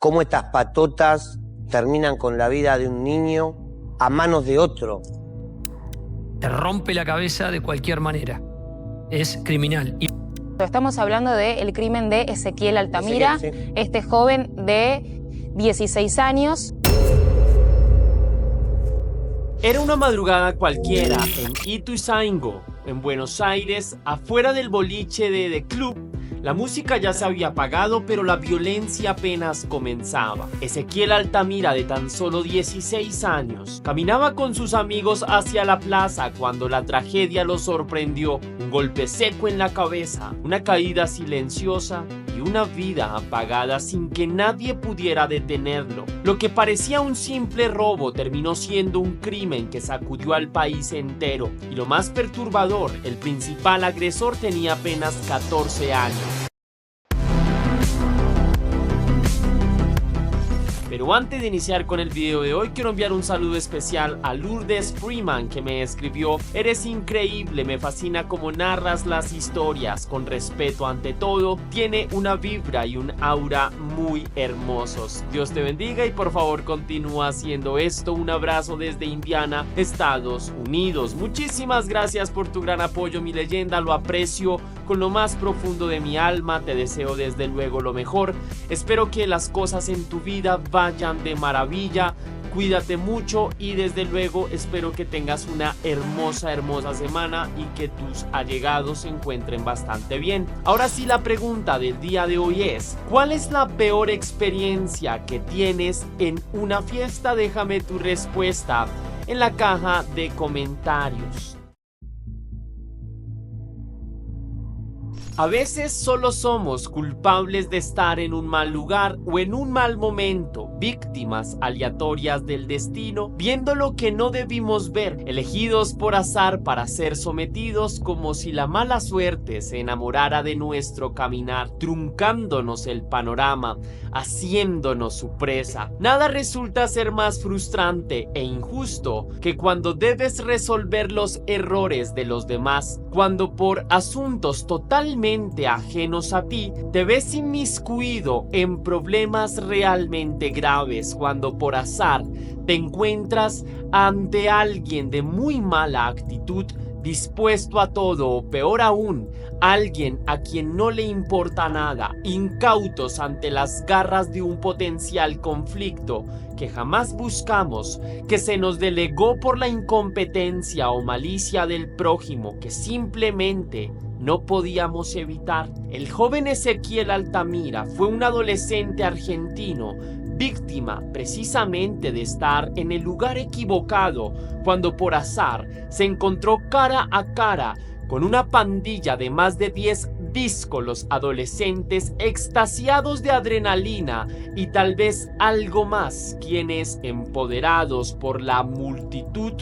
cómo estas patotas terminan con la vida de un niño a manos de otro. Te rompe la cabeza de cualquier manera. Es criminal. Estamos hablando del crimen de Ezequiel Altamira, sí. Este joven de 16 años. Era una madrugada cualquiera en Ituzaingó, en Buenos Aires, afuera del boliche de The Club. La música ya se había apagado, pero la violencia apenas comenzaba. Ezequiel Altamira, de tan solo 16 años, caminaba con sus amigos hacia la plaza cuando la tragedia lo sorprendió. Un golpe seco en la cabeza, una caída silenciosa y una vida apagada sin que nadie pudiera detenerlo. Lo que parecía un simple robo terminó siendo un crimen que sacudió al país entero. Y lo más perturbador, el principal agresor tenía apenas 14 años. Pero antes de iniciar con el video de hoy, quiero enviar un saludo especial a Lourdes Freeman, que me escribió: eres increíble, me fascina cómo narras las historias, con respeto ante todo, tiene una vibra y un aura muy hermosos. Dios te bendiga y por favor continúa haciendo esto. Un abrazo desde Indiana, Estados Unidos. Muchísimas gracias por tu gran apoyo, mi leyenda, lo aprecio con lo más profundo de mi alma, te deseo desde luego lo mejor. Espero que las cosas en tu vida vayan de maravilla, cuídate mucho y desde luego espero que tengas una hermosa semana y que tus allegados se encuentren bastante bien. Ahora sí, la pregunta del día de hoy es: ¿cuál es la peor experiencia que tienes en una fiesta? Déjame tu respuesta en la caja de comentarios. A veces solo somos culpables de estar en un mal lugar o en un mal momento, víctimas aleatorias del destino, viendo lo que no debimos ver, elegidos por azar para ser sometidos, como si la mala suerte se enamorara de nuestro caminar, truncándonos el panorama, haciéndonos su presa. Nada resulta ser más frustrante e injusto que cuando debes resolver los errores de los demás, cuando por asuntos totalmente ajenos a ti, te ves inmiscuido en problemas realmente graves, cuando por azar te encuentras ante alguien de muy mala actitud, dispuesto a todo, o peor aún, alguien a quien no le importa nada, incautos ante las garras de un potencial conflicto que jamás buscamos, que se nos delegó por la incompetencia o malicia del prójimo, que simplemente no podíamos evitar. El joven Ezequiel Altamira fue un adolescente argentino, víctima precisamente de estar en el lugar equivocado, cuando por azar se encontró cara a cara con una pandilla de más de 10 díscolos adolescentes extasiados de adrenalina y tal vez algo más, quienes, empoderados por la multitud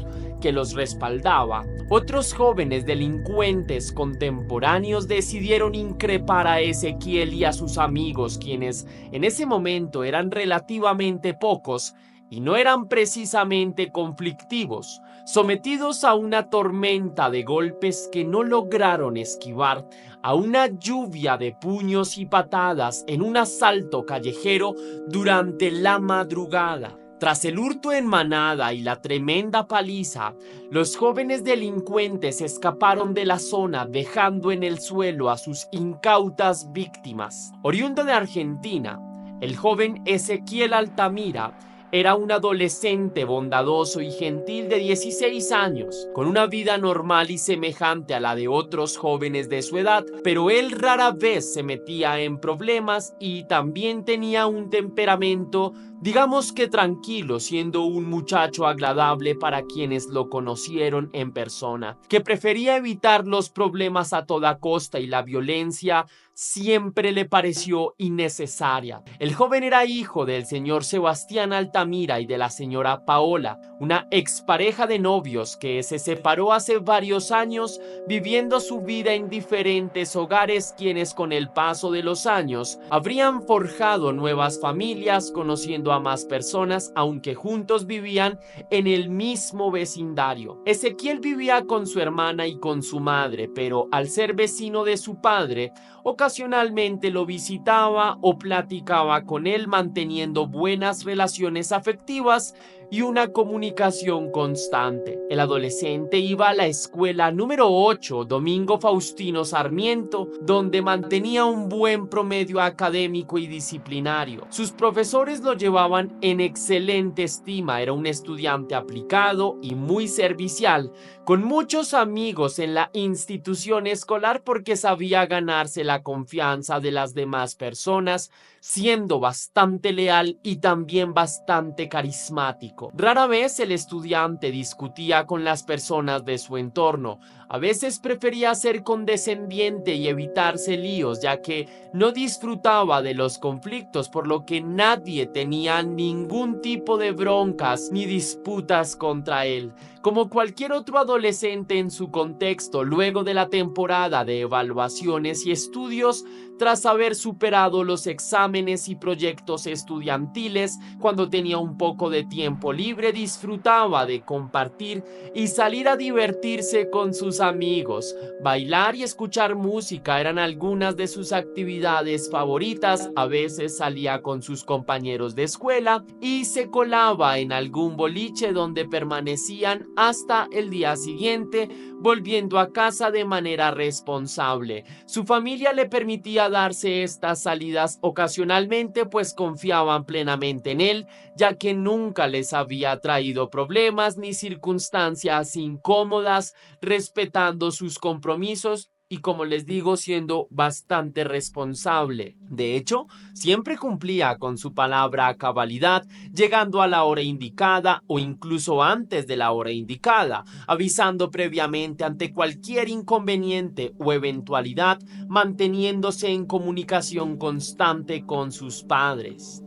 que los respaldaba, otros jóvenes delincuentes contemporáneos decidieron increpar a Ezequiel y a sus amigos, quienes en ese momento eran relativamente pocos y no eran precisamente conflictivos, sometidos a una tormenta de golpes que no lograron esquivar, a una lluvia de puños y patadas en un asalto callejero durante la madrugada. Tras el hurto en manada y la tremenda paliza, los jóvenes delincuentes escaparon de la zona, dejando en el suelo a sus incautas víctimas. Oriundo de Argentina, el joven Ezequiel Altamira era un adolescente bondadoso y gentil de 16 años, con una vida normal y semejante a la de otros jóvenes de su edad, pero él rara vez se metía en problemas y también tenía un temperamento, digamos que tranquilo, siendo un muchacho agradable para quienes lo conocieron en persona, que prefería evitar los problemas a toda costa y la violencia siempre le pareció innecesaria. El joven era hijo del señor Sebastián Altamira y de la señora Paola, una expareja de novios que se separó hace varios años, viviendo su vida en diferentes hogares, quienes con el paso de los años habrían forjado nuevas familias, conociendo a más personas, aunque juntos vivían en el mismo vecindario. Ezequiel vivía con su hermana y con su madre, pero al ser vecino de su padre, ocasionalmente lo visitaba o platicaba con él, manteniendo buenas relaciones afectivas y una comunicación constante. El adolescente iba a la escuela número 8, Domingo Faustino Sarmiento, donde mantenía un buen promedio académico y disciplinario. Sus profesores lo llevaban en excelente estima, era un estudiante aplicado y muy servicial, con muchos amigos en la institución escolar porque sabía ganarse la confianza de las demás personas, siendo bastante leal y también bastante carismático. Rara vez el estudiante discutía con las personas de su entorno. A veces prefería ser condescendiente y evitarse líos, ya que no disfrutaba de los conflictos, por lo que nadie tenía ningún tipo de broncas ni disputas contra él. Como cualquier otro adolescente en su contexto, luego de la temporada de evaluaciones y estudios, tras haber superado los exámenes y proyectos estudiantiles, cuando tenía un poco de tiempo libre, disfrutaba de compartir y salir a divertirse con sus amigos. Bailar y escuchar música eran algunas de sus actividades favoritas. A veces salía con sus compañeros de escuela y se colaba en algún boliche donde permanecían hasta el día siguiente, volviendo a casa de manera responsable. Su familia le permitía darse estas salidas ocasionalmente, pues confiaban plenamente en él, ya que nunca les había traído problemas ni circunstancias incómodas, respetando sus compromisos y, como les digo, siendo bastante responsable. De hecho, siempre cumplía con su palabra a cabalidad, llegando a la hora indicada o incluso antes de la hora indicada, avisando previamente ante cualquier inconveniente o eventualidad, manteniéndose en comunicación constante con sus padres.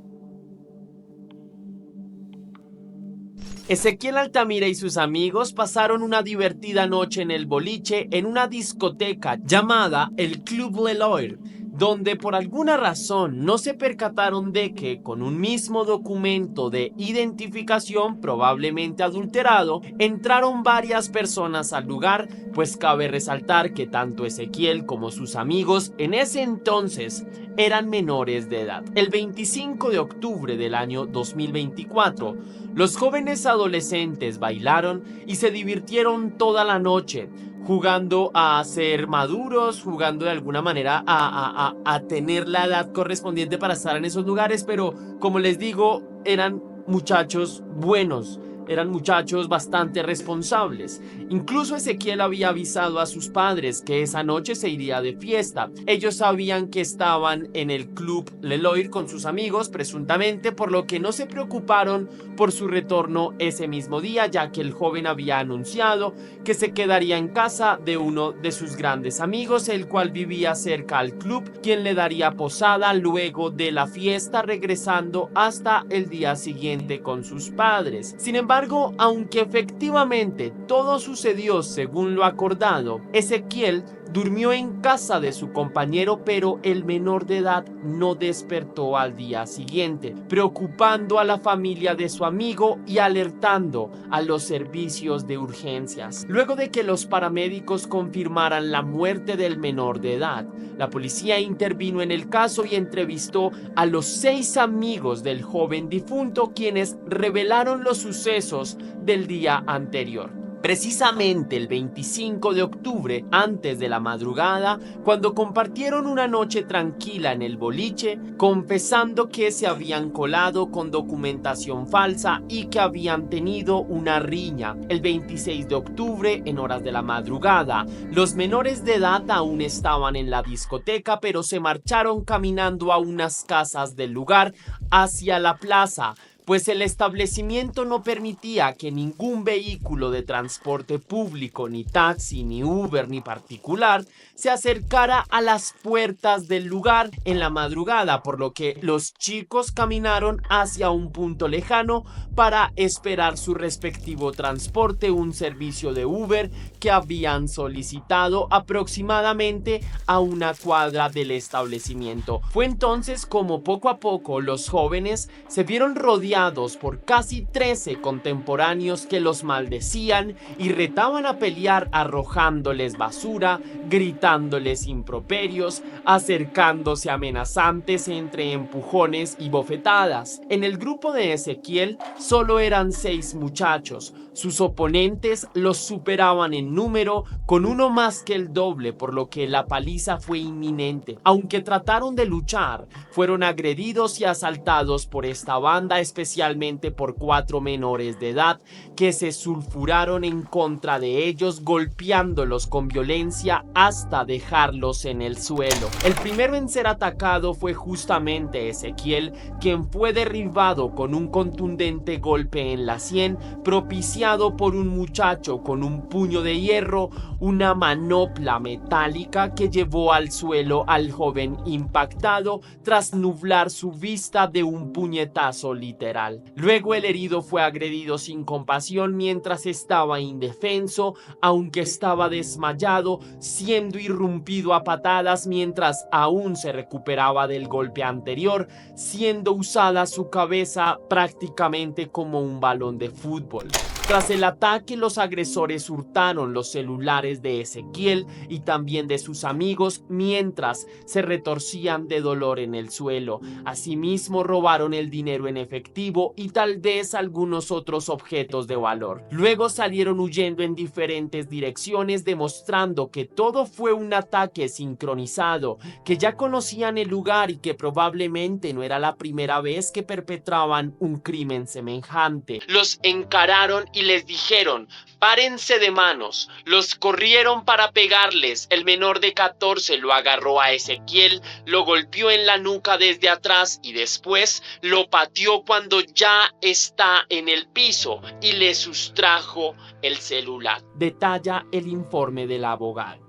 Ezequiel Altamira y sus amigos pasaron una divertida noche en el boliche en una discoteca llamada el Club Leloir, donde por alguna razón no se percataron de que con un mismo documento de identificación, probablemente adulterado, entraron varias personas al lugar, pues cabe resaltar que tanto Ezequiel como sus amigos en ese entonces eran menores de edad. El 25 de octubre del año 2024, los jóvenes adolescentes bailaron y se divirtieron toda la noche, jugando a ser maduros, jugando de alguna manera a tener la edad correspondiente para estar en esos lugares, pero como les digo, eran muchachos buenos, eran muchachos bastante responsables. Incluso Ezequiel había avisado a sus padres que esa noche se iría de fiesta. Ellos sabían que estaban en el Club Leloir con sus amigos, presuntamente, por lo que no se preocuparon por su retorno ese mismo día, ya que el joven había anunciado que se quedaría en casa de uno de sus grandes amigos, el cual vivía cerca al club, quien le daría posada luego de la fiesta, regresando hasta el día siguiente con sus padres. Sin embargo, aunque efectivamente todo sucedió según lo acordado, Ezequiel durmió en casa de su compañero, pero el menor de edad no despertó al día siguiente, preocupando a la familia de su amigo y alertando a los servicios de urgencias. Luego de que los paramédicos confirmaran la muerte del menor de edad, la policía intervino en el caso y entrevistó a los 6 amigos del joven difunto, quienes revelaron los sucesos del día anterior. Precisamente el 25 de octubre, antes de la madrugada, cuando compartieron una noche tranquila en el boliche, confesando que se habían colado con documentación falsa y que habían tenido una riña. El 26 de octubre, en horas de la madrugada, los menores de edad aún estaban en la discoteca, pero se marcharon caminando a unas casas del lugar hacia la plaza, pues el establecimiento no permitía que ningún vehículo de transporte público, ni taxi, ni Uber, ni particular, se acercara a las puertas del lugar en la madrugada, por lo que los chicos caminaron hacia un punto lejano para esperar su respectivo transporte, un servicio de Uber que habían solicitado aproximadamente a una cuadra del establecimiento. Fue entonces como poco a poco los jóvenes se vieron rodeados por casi 13 contemporáneos que los maldecían y retaban a pelear arrojándoles basura, gritándoles improperios, acercándose amenazantes entre empujones y bofetadas. En el grupo de Ezequiel solo eran 6 muchachos. Sus oponentes los superaban en número, con uno más que el doble, por lo que la paliza fue inminente. Aunque trataron de luchar, fueron agredidos y asaltados por esta banda, especialmente por 4 menores de edad que se sulfuraron en contra de ellos, golpeándolos con violencia hasta dejarlos en el suelo. El primero en ser atacado fue justamente Ezequiel, quien fue derribado con un contundente golpe en la sien, propiciado por un muchacho con un puño de hierro, una manopla metálica que llevó al suelo al joven impactado tras nublar su vista de un puñetazo literal. Luego el herido fue agredido sin compasión mientras estaba indefenso, aunque estaba desmayado, siendo irrumpido a patadas mientras aún se recuperaba del golpe anterior, siendo usada su cabeza prácticamente como un balón de fútbol. Tras el ataque, los agresores hurtaron los celulares de Ezequiel y también de sus amigos mientras se retorcían de dolor en el suelo. Asimismo, robaron el dinero en efectivo y tal vez algunos otros objetos de valor. Luego salieron huyendo en diferentes direcciones, demostrando que todo fue un ataque sincronizado, que ya conocían el lugar y que probablemente no era la primera vez que perpetraban un crimen semejante. Los encararon y les dijeron: párense de manos. Los corrieron para pegarles. El menor de 14 lo agarró a Ezequiel, lo golpeó en la nuca desde atrás y después lo pateó cuando ya está en el piso y le sustrajo el celular. Detalla el informe del abogado.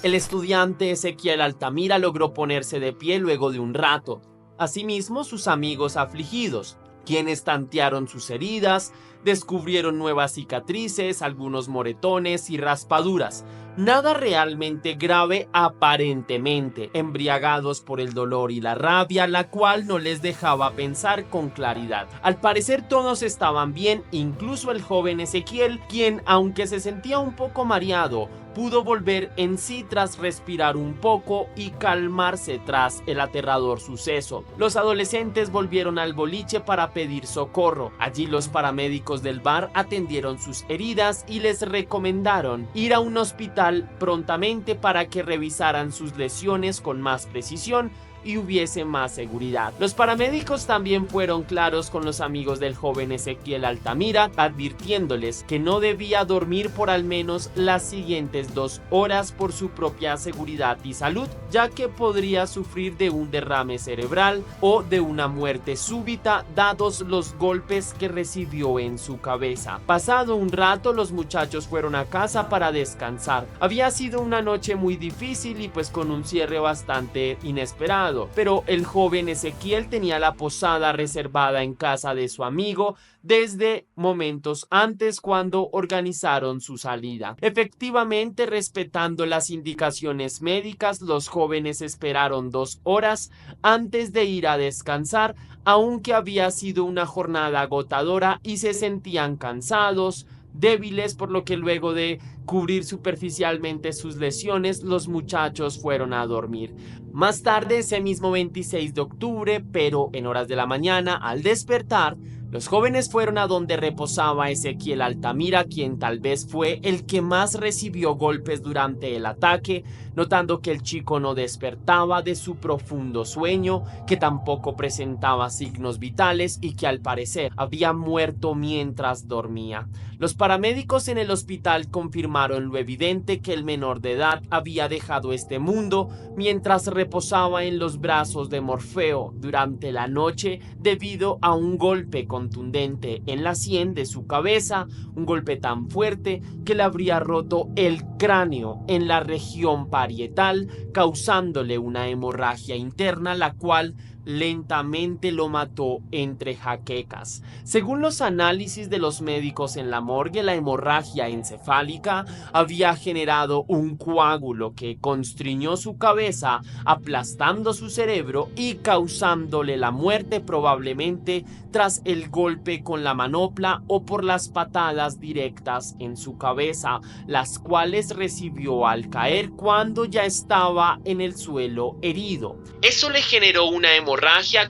El estudiante Ezequiel Altamira logró ponerse de pie luego de un rato. Asimismo, sus amigos afligidos, quienes tantearon sus heridas, descubrieron nuevas cicatrices, algunos moretones y raspaduras. Nada realmente grave aparentemente, embriagados por el dolor y la rabia, la cual no les dejaba pensar con claridad. Al parecer todos estaban bien, incluso el joven Ezequiel, quien, aunque se sentía un poco mareado, pudo volver en sí tras respirar un poco y calmarse tras el aterrador suceso. Los adolescentes volvieron al boliche para pedir socorro. Allí los paramédicos del bar atendieron sus heridas y les recomendaron ir a un hospital prontamente para que revisaran sus lesiones con más precisión y hubiese más seguridad. Los paramédicos también fueron claros con los amigos del joven Ezequiel Altamira, advirtiéndoles que no debía dormir por al menos las siguientes 2 horas por su propia seguridad y salud, ya que podría sufrir de un derrame cerebral o de una muerte súbita dados los golpes que recibió en su cabeza. Pasado un rato, los muchachos fueron a casa para descansar. Había sido una noche muy difícil y pues con un cierre bastante inesperado, pero el joven Ezequiel tenía la posada reservada en casa de su amigo desde momentos antes cuando organizaron su salida. Efectivamente, respetando las indicaciones médicas, los jóvenes esperaron 2 horas antes de ir a descansar, aunque había sido una jornada agotadora y se sentían cansados, débiles, por lo que luego de cubrir superficialmente sus lesiones, los muchachos fueron a dormir. Más tarde, ese mismo 26 de octubre, pero en horas de la mañana, al despertar, los jóvenes fueron a donde reposaba Ezequiel Altamira, quien tal vez fue el que más recibió golpes durante el ataque, notando que el chico no despertaba de su profundo sueño, que tampoco presentaba signos vitales y que al parecer había muerto mientras dormía. Los paramédicos en el hospital confirmaron lo evidente que el menor de edad había dejado este mundo mientras reposaba en los brazos de Morfeo durante la noche debido a un golpe contundente en la sien de su cabeza, un golpe tan fuerte que le habría roto el cráneo en la región parietal, causándole una hemorragia interna, la cual lentamente lo mató entre jaquecas. Según los análisis de los médicos en la morgue, la hemorragia encefálica había generado un coágulo que constriñó su cabeza, aplastando su cerebro y causándole la muerte, probablemente tras el golpe con la manopla o por las patadas directas en su cabeza, las cuales recibió al caer cuando ya estaba en el suelo herido. Eso le generó una hemorragia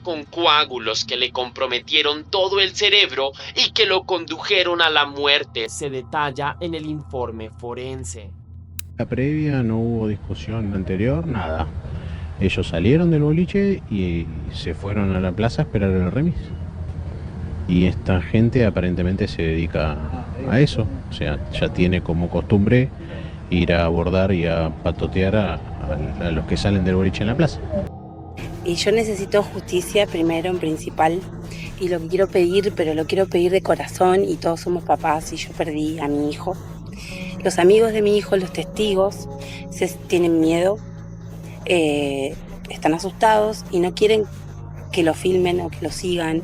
con coágulos que le comprometieron todo el cerebro y que lo condujeron a la muerte, se detalla en el informe forense. La previa no hubo discusión anterior, nada. Ellos salieron del boliche y se fueron a la plaza a esperar el remis. Y esta gente aparentemente se dedica a eso, o sea, ya tiene como costumbre ir a abordar y a patotear a los que salen del boliche en la plaza. Y yo necesito justicia primero, en principal, y lo que quiero pedir, pero lo quiero pedir de corazón, y todos somos papás, y yo perdí a mi hijo. Los amigos de mi hijo, los testigos, tienen miedo, están asustados y no quieren que lo filmen o que lo sigan,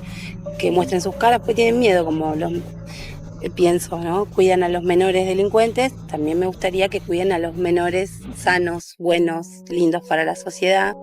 que muestren sus caras, porque tienen miedo, como pienso, ¿no? Cuidan a los menores delincuentes, también me gustaría que cuiden a los menores sanos, buenos, lindos para la sociedad.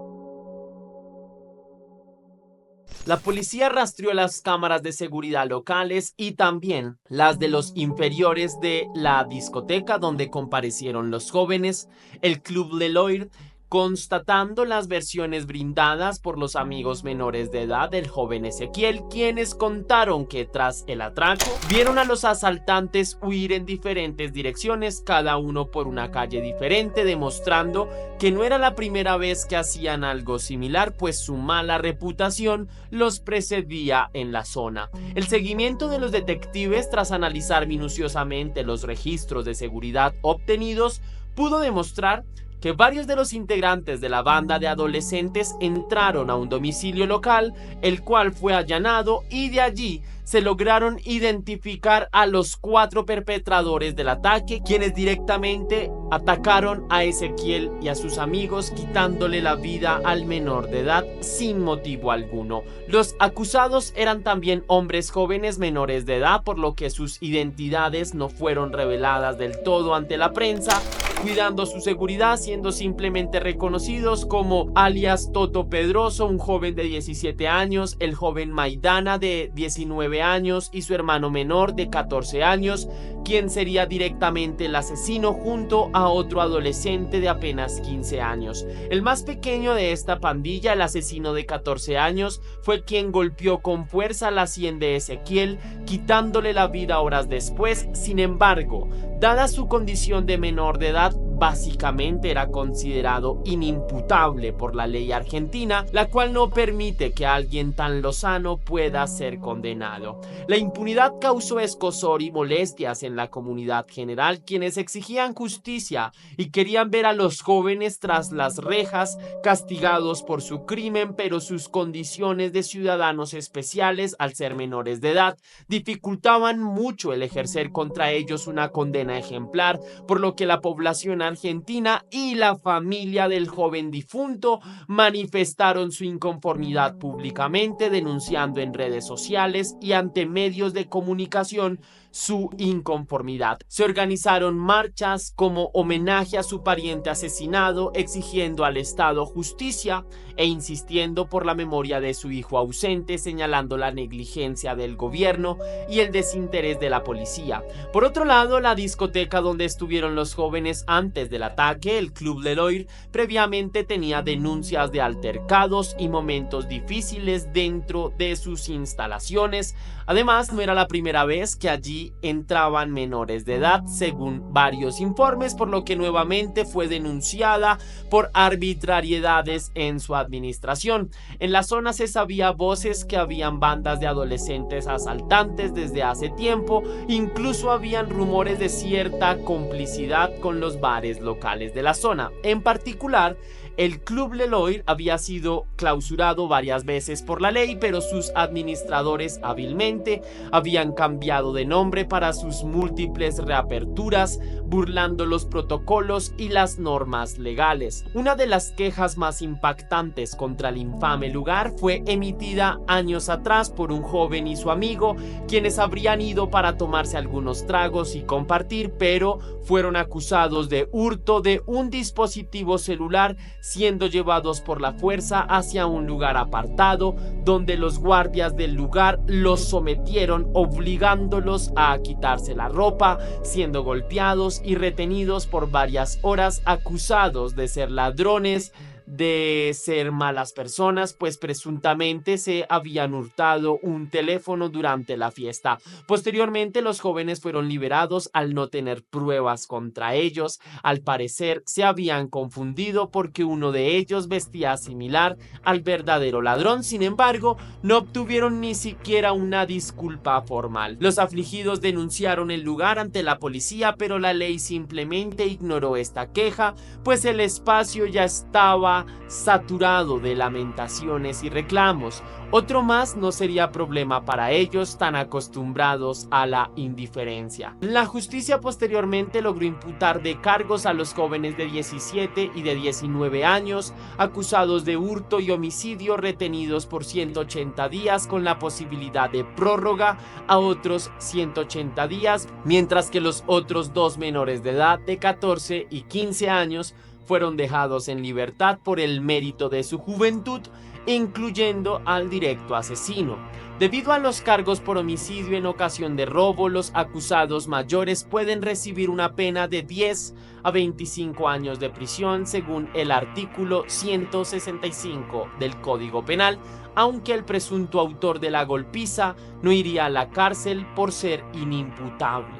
La policía rastreó las cámaras de seguridad locales y también las de los inferiores de la discoteca donde comparecieron los jóvenes, el Club Leloir, constatando las versiones brindadas por los amigos menores de edad del joven Ezequiel, quienes contaron que tras el atraco vieron a los asaltantes huir en diferentes direcciones, cada uno por una calle diferente, demostrando que no era la primera vez que hacían algo similar, pues su mala reputación los precedía en la zona. El seguimiento de los detectives, tras analizar minuciosamente los registros de seguridad obtenidos, pudo demostrar que varios de los integrantes de la banda de adolescentes entraron a un domicilio local, el cual fue allanado, y de allí se lograron identificar a los 4 perpetradores del ataque, quienes directamente atacaron a Ezequiel y a sus amigos, quitándole la vida al menor de edad sin motivo alguno. Los acusados eran también hombres jóvenes menores de edad, por lo que sus identidades no fueron reveladas del todo ante la prensa, cuidando su seguridad, siendo simplemente reconocidos como alias Toto Pedroso, un joven de 17 años, el joven Maidana de 19 años y su hermano menor de 14 años, quien sería directamente el asesino junto a otro adolescente de apenas 15 años. El más pequeño de esta pandilla, el asesino de 14 años, fue quien golpeó con fuerza la sien de Ezequiel, quitándole la vida horas después. Sin embargo, dada su condición de menor de edad, básicamente era considerado inimputable por la ley argentina, la cual no permite que alguien tan lozano pueda ser condenado. La impunidad causó escozor y molestias en la comunidad general, quienes exigían justicia y querían ver a los jóvenes tras las rejas, castigados por su crimen, pero sus condiciones de ciudadanos especiales, al ser menores de edad, dificultaban mucho el ejercer contra ellos una condena ejemplar, por lo que la población argentina y la familia del joven difunto manifestaron su inconformidad públicamente, denunciando en redes sociales y ante medios de comunicación su inconformidad. Se organizaron marchas como homenaje a su pariente asesinado, exigiendo al Estado justicia e insistiendo por la memoria de su hijo ausente, señalando la negligencia del gobierno y el desinterés de la policía. Por otro lado, la discoteca donde estuvieron los jóvenes antes Antes del ataque, el Club Leloir previamente tenía denuncias de altercados y momentos difíciles dentro de sus instalaciones. Además, no era la primera vez que allí entraban menores de edad, según varios informes, por lo que nuevamente fue denunciada por arbitrariedades en su administración. En la zona se sabía voces que habían bandas de adolescentes asaltantes desde hace tiempo, incluso habían rumores de cierta complicidad con los bares locales de la zona. En particular, el Club Leloir había sido clausurado varias veces por la ley, pero sus administradores hábilmente habían cambiado de nombre para sus múltiples reaperturas, burlando los protocolos y las normas legales. Una de las quejas más impactantes contra el infame lugar fue emitida años atrás por un joven y su amigo, quienes habrían ido para tomarse algunos tragos y compartir, pero fueron acusados de hurto de un dispositivo celular, siendo llevados por la fuerza hacia un lugar apartado, donde los guardias del lugar los sometieron, obligándolos a quitarse la ropa, siendo golpeados y retenidos por varias horas, acusados de ser ladrones, de ser malas personas, pues presuntamente se habían hurtado un teléfono durante la fiesta. Posteriormente, los jóvenes fueron liberados al no tener pruebas contra ellos. Al parecer, se habían confundido porque uno de ellos vestía similar al verdadero ladrón. Sin embargo, no obtuvieron ni siquiera una disculpa formal. Los afligidos denunciaron el lugar ante la policía, pero la ley simplemente ignoró esta queja, pues el espacio ya estaba saturado de lamentaciones y reclamos. Otro más no sería problema para ellos, tan acostumbrados a la indiferencia. La justicia posteriormente logró imputar de cargos a los jóvenes de 17 y de 19 años, acusados de hurto y homicidio, retenidos por 180 días con la posibilidad de prórroga a otros 180 días, mientras que los otros dos menores de edad de 14 y 15 años fueron dejados en libertad por el mérito de su juventud, incluyendo al directo asesino. Debido a los cargos por homicidio en ocasión de robo, los acusados mayores pueden recibir una pena de 10 a 25 años de prisión, según el artículo 165 del Código Penal, aunque el presunto autor de la golpiza no iría a la cárcel por ser inimputable.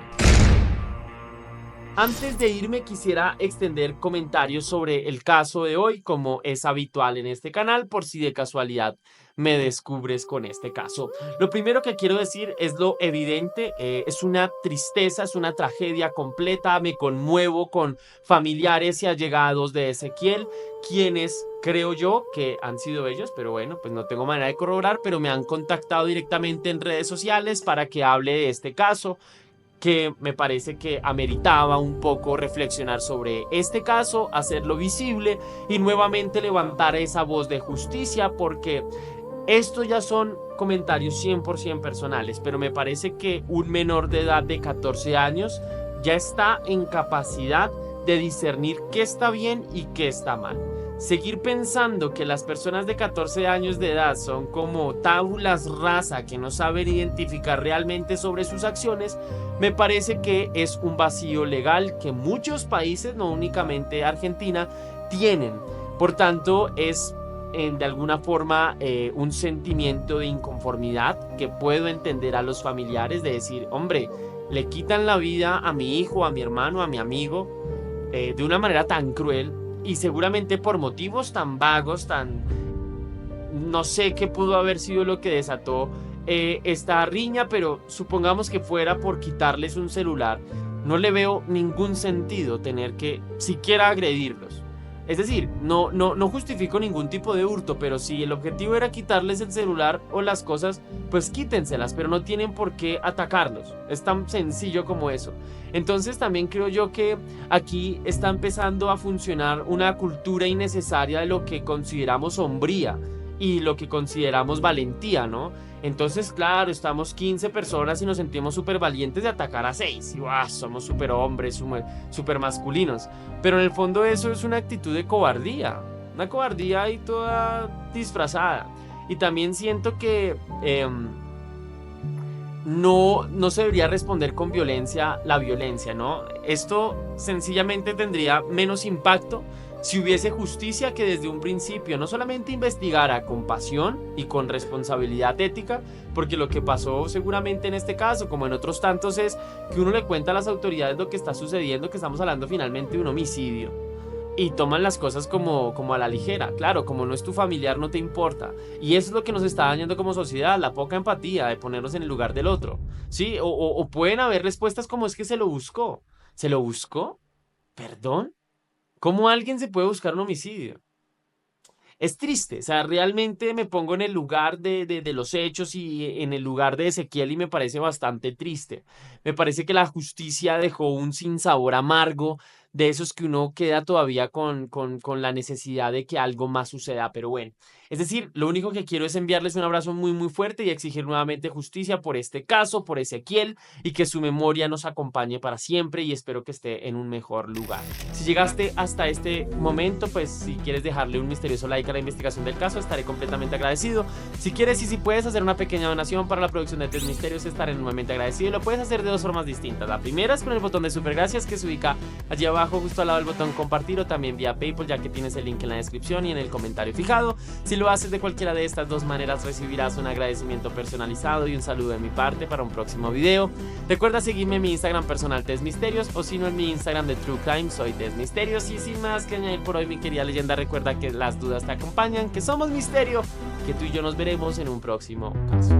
Antes de irme, quisiera extender comentarios sobre el caso de hoy, como es habitual en este canal, por si de casualidad me descubres con este caso. Lo primero que quiero decir es lo evidente, es una tristeza, es una tragedia completa. Me conmuevo con familiares y allegados de Ezequiel, quienes creo yo que han sido ellos, pero bueno, pues no tengo manera de corroborar, pero me han contactado directamente en redes sociales para que hable de este caso, que me parece que ameritaba un poco reflexionar sobre este caso, hacerlo visible y nuevamente levantar esa voz de justicia, porque estos ya son comentarios 100% personales, pero me parece que un menor de edad de 14 años ya está en capacidad de discernir qué está bien y qué está mal. Seguir pensando que las personas de 14 años de edad son como tábulas rasa que no saben identificar realmente sobre sus acciones, me parece que es un vacío legal que muchos países, no únicamente Argentina, tienen. Por tanto, es de alguna forma un sentimiento de inconformidad que puedo entender a los familiares, de decir, hombre, le quitan la vida a mi hijo, a mi hermano, a mi amigo, de una manera tan cruel, y seguramente por motivos tan vagos, no sé qué pudo haber sido lo que desató esta riña, pero supongamos que fuera por quitarles un celular. No le veo ningún sentido tener que siquiera agredirlos. Es decir, no justifico ningún tipo de hurto, pero si el objetivo era quitarles el celular o las cosas, pues quítenselas, pero no tienen por qué atacarlos. Es tan sencillo como eso. Entonces también creo yo que aquí está empezando a funcionar una cultura innecesaria de lo que consideramos hombría y lo que consideramos valentía, ¿no? Entonces, claro, estamos 15 personas y nos sentimos súper valientes de atacar a 6. Y ¡guau! Somos súper hombres, súper masculinos. Pero en el fondo eso es una actitud de cobardía. Una cobardía ahí toda disfrazada. Y también siento que no se debería responder con violencia la violencia, ¿no? Esto sencillamente tendría menos impacto si hubiese justicia que desde un principio no solamente investigara con pasión y con responsabilidad ética, porque lo que pasó seguramente en este caso, como en otros tantos, es que uno le cuenta a las autoridades lo que está sucediendo, que estamos hablando finalmente de un homicidio, y toman las cosas como a la ligera. Claro, como no es tu familiar, no te importa. Y eso es lo que nos está dañando como sociedad, la poca empatía de ponernos en el lugar del otro, ¿sí? O pueden haber respuestas como es que se lo buscó. ¿Se lo buscó? ¿Perdón? ¿Cómo alguien se puede buscar un homicidio? Es triste, o sea, realmente me pongo en el lugar de los hechos y en el lugar de Ezequiel y me parece bastante triste. Me parece que la justicia dejó un sinsabor amargo, de esos que uno queda todavía con la necesidad de que algo más suceda, pero bueno. Es decir, lo único que quiero es enviarles un abrazo muy muy fuerte y exigir nuevamente justicia por este caso, por Ezequiel, y que su memoria nos acompañe para siempre, y espero que esté en un mejor lugar. Si llegaste hasta este momento, pues si quieres dejarle un misterioso like a la investigación del caso, estaré completamente agradecido. Si quieres y si puedes hacer una pequeña donación para la producción de Test Misterios, estaré enormemente agradecido, y lo puedes hacer de dos formas distintas. La primera es con el botón de super gracias, que se ubica allí abajo justo al lado del botón compartir, o también vía PayPal, ya que tienes el link en la descripción y en el comentario fijado. Si lo haces de cualquiera de estas dos maneras, recibirás un agradecimiento personalizado y un saludo de mi parte para un próximo video. Recuerda seguirme en mi Instagram personal Test Misterios, o si no en mi Instagram de True Crime, soy Test Misterios. Y sin más que añadir por hoy, mi querida leyenda, recuerda que las dudas te acompañan, que somos misterio, que tú y yo nos veremos en un próximo caso.